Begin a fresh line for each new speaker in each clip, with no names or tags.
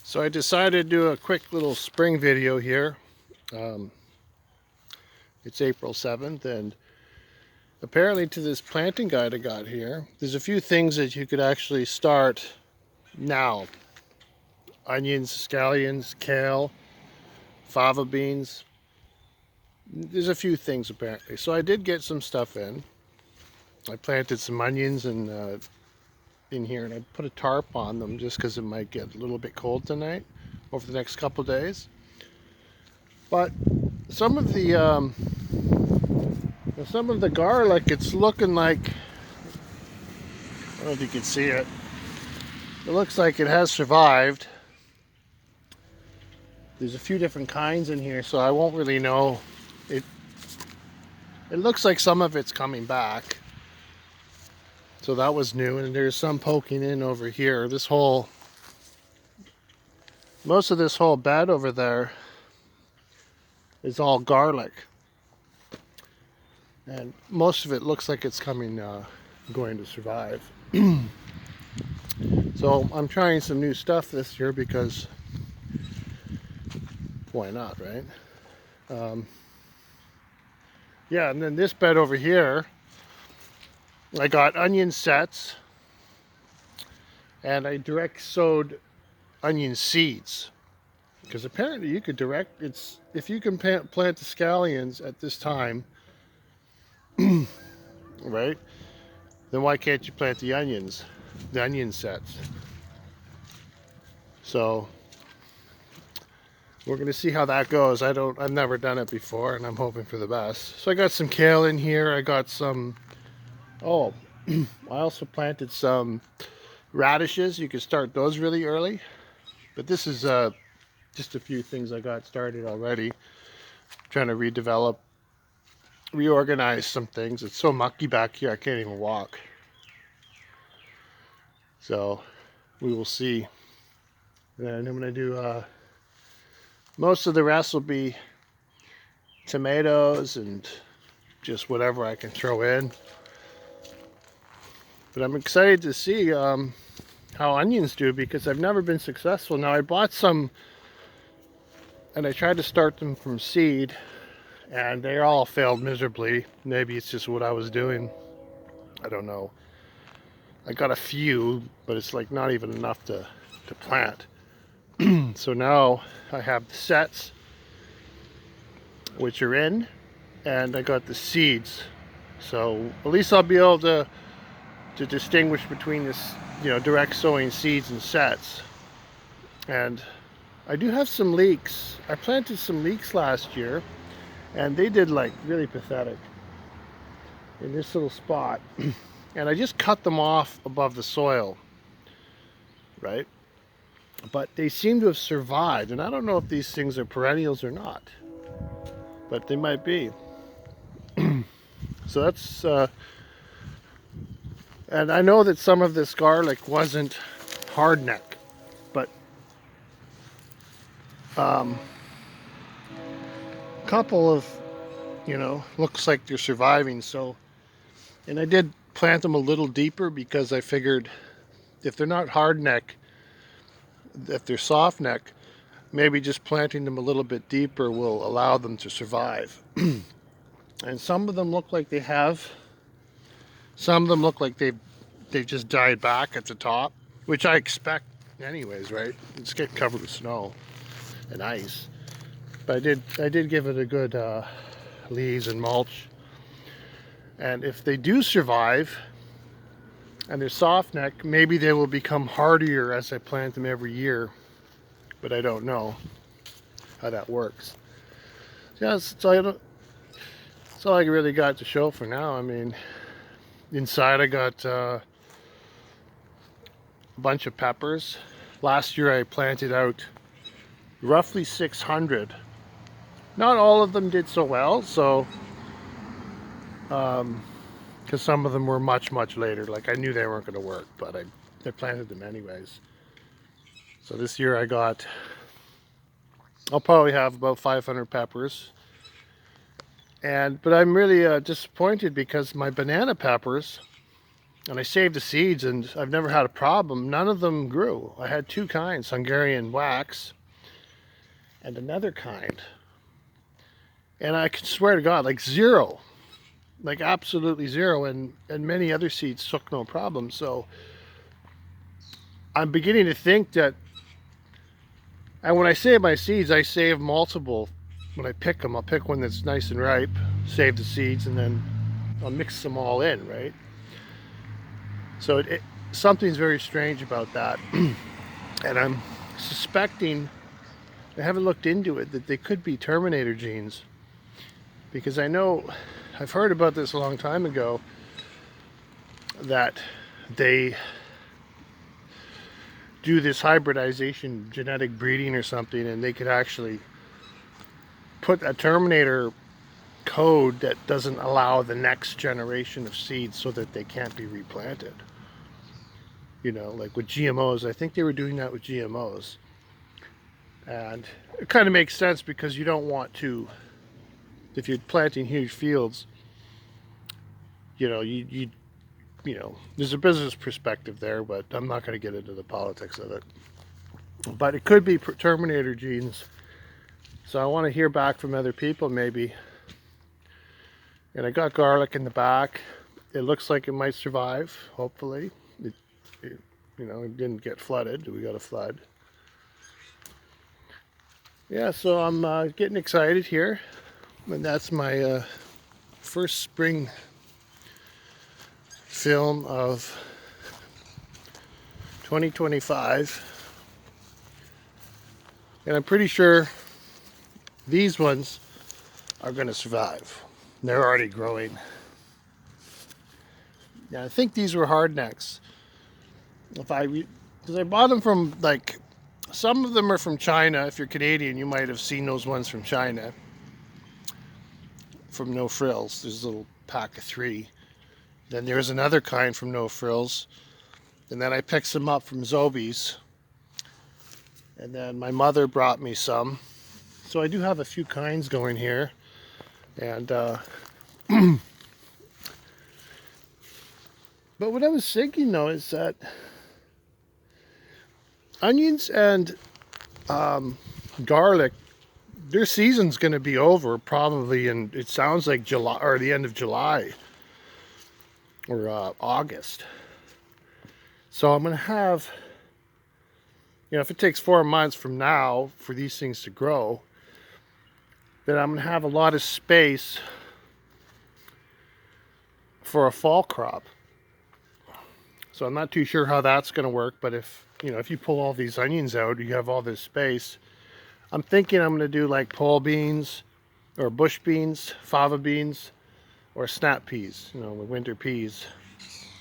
So I decided to do a quick little spring video here. Um, it's April 7th, and apparently to this planting guide I got here, there's a few things that you could actually start now. Onions, scallions, kale, fava beans. There's a few things apparently. So I did get some stuff in. I planted some onions in here, and I put a tarp on them just because it might get a little bit cold tonight over the next couple days. But some of the garlic, it's looking like, I don't know if you can see it. It looks like it has survived. There's a few different kinds in here, so I won't really know. It looks like some of it's coming back. So that was new, and there's some poking in over here. Most of this whole bed over there is all garlic. And most of it looks like it's going to survive. So I'm trying some new stuff this year because why not, right? Yeah, and then this bed over here, I got onion sets, and I direct sowed onion seeds. Because apparently you could if you can plant the scallions at this time, right? Then why can't you plant the onion sets? So we're gonna see how that goes. I've never done it before, and I'm hoping for the best. So I got some kale in here. I got some, I also planted some radishes. You can start those really early. But this is just a few things I got started already. Trying to reorganize some things. It's so mucky back here, I can't even walk. So we will see. And then I'm going to do, most of the rest will be tomatoes and just whatever I can throw in. But I'm excited to see how onions do, because I've never been successful. Now I bought some, and I tried to start them from seed, and they all failed miserably. Maybe it's just what I was doing. I don't know. I got a few, but it's like not even enough to plant. So now I have the sets, which are in, and I got the seeds. So at least I'll be able to distinguish between this, direct sowing seeds and sets. And I do have some leeks. I planted some leeks last year, and they did like really pathetic in this little spot. And I just cut them off above the soil, right? But they seem to have survived, and I don't know if these things are perennials or not, but they might be. So that's, and I know that some of this garlic wasn't hardneck, but couple of, looks like they're surviving. So, and I did plant them a little deeper because I figured if they're not hardneck, if they're soft neck, maybe just planting them a little bit deeper will allow them to survive. And some of them look like they have. Some of them look like they've just died back at the top, which I expect anyways, right? It's getting covered with snow and ice. But I did give it a good leaves and mulch. And if they do survive and they're soft neck, maybe they will become hardier as I plant them every year. But I don't know how that works. Yeah, that's all I really got to show for now. I mean, inside I got a bunch of peppers. Last year I planted out roughly 600. Not all of them did so well, so because some of them were much later. Like I knew they weren't going to work, but I planted them anyways. So this year I'll probably have about 500 peppers. But I'm really disappointed because my banana peppers, And I saved the seeds, and I've never had a problem. None of them grew. I had two kinds, Hungarian wax and another kind. And I can swear to God, like zero, like absolutely zero. And many other seeds took no problem. So I'm beginning to think that, and when I save my seeds, I save multiple. When I pick them, I'll pick one that's nice and ripe, save the seeds, and then I'll mix them all in, right? So something's very strange about that. And I'm suspecting, I haven't looked into it, that they could be terminator genes. Because I know, I've heard about this a long time ago, that they do this hybridization, genetic breeding or something, and they could actually put a terminator code that doesn't allow the next generation of seeds so that they can't be replanted. You know, like with GMOs, I think they were doing that with GMOs. And it kind of makes sense because you don't want to, if you're planting huge fields, you know, you know, there's a business perspective there, but I'm not going to get into the politics of it. But it could be terminator genes. So I want to hear back from other people maybe. And I got garlic in the back. It looks like it might survive, hopefully. You know, it didn't get flooded. We got a flood. Yeah, so I'm getting excited here. And that's my first spring film of 2025. And I'm pretty sure these ones are going to survive. They're already growing. Yeah, I think these were hardnecks. Because I bought them from, like, some of them are from China. If you're Canadian, you might have seen those ones from China. From No Frills. There's a little pack of 3. Then there's another kind from No Frills. And then I picked some up from Zobi's. And then my mother brought me some. So I do have a few kinds going here. And, but what I was thinking though is that onions and garlic, their season's going to be over probably in, it sounds like July or the end of July or August. So I'm going to have, you know, if it takes 4 months from now for these things to grow, then I'm going to have a lot of space for a fall crop. So I'm not too sure how that's going to work, but if, you know, if you pull all these onions out, you have all this space. I'm thinking I'm going to do like pole beans or bush beans, fava beans, or snap peas, you know, the winter peas.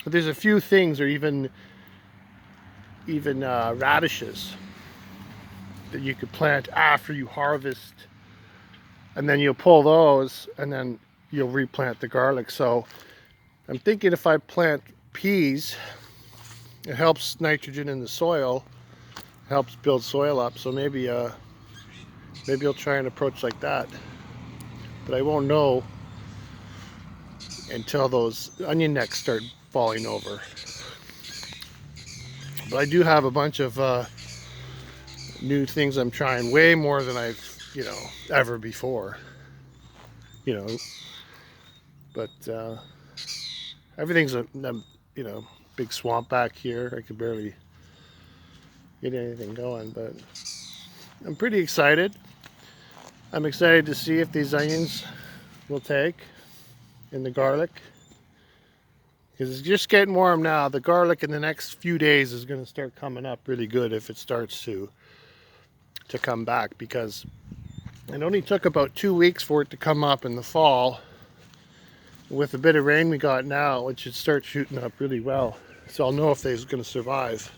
But there's a few things, or even radishes that you could plant after you harvest, and then you'll pull those and then you'll replant the garlic. So I'm thinking if I plant peas, it helps nitrogen in the soil, helps build soil up. So maybe maybe I'll try an approach like that, but I won't know until those onion necks start falling over. But I do have a bunch of new things I'm trying, way more than I've, you know, ever before, you know. But everything's a, you know, big swamp back here. I could barely get anything going, but I'm pretty excited. I'm excited to see if these onions will take, and the garlic, because it's just getting warm now. The garlic in the next few days is going to start coming up really good if it starts to come back, because it only took about 2 weeks for it to come up in the fall. With a bit of rain we got now, it should start shooting up really well. So I'll know if they're going to survive.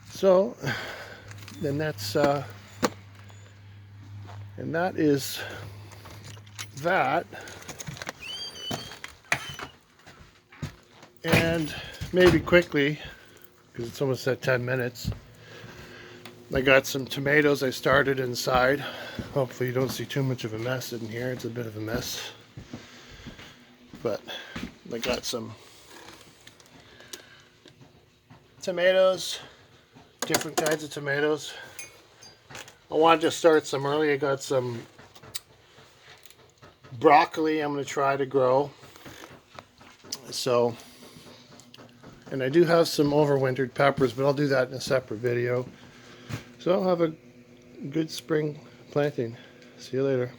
So then that's and that is that. And maybe quickly, because it's almost at 10 minutes, I got some tomatoes I started inside. Hopefully you don't see too much of a mess in here. It's a bit of a mess. But I got some tomatoes, different kinds of tomatoes. I wanted to start some early. I got some broccoli I'm going to try to grow. So, and I do have some overwintered peppers, but I'll do that in a separate video. So I'll have a good spring planting. See you later.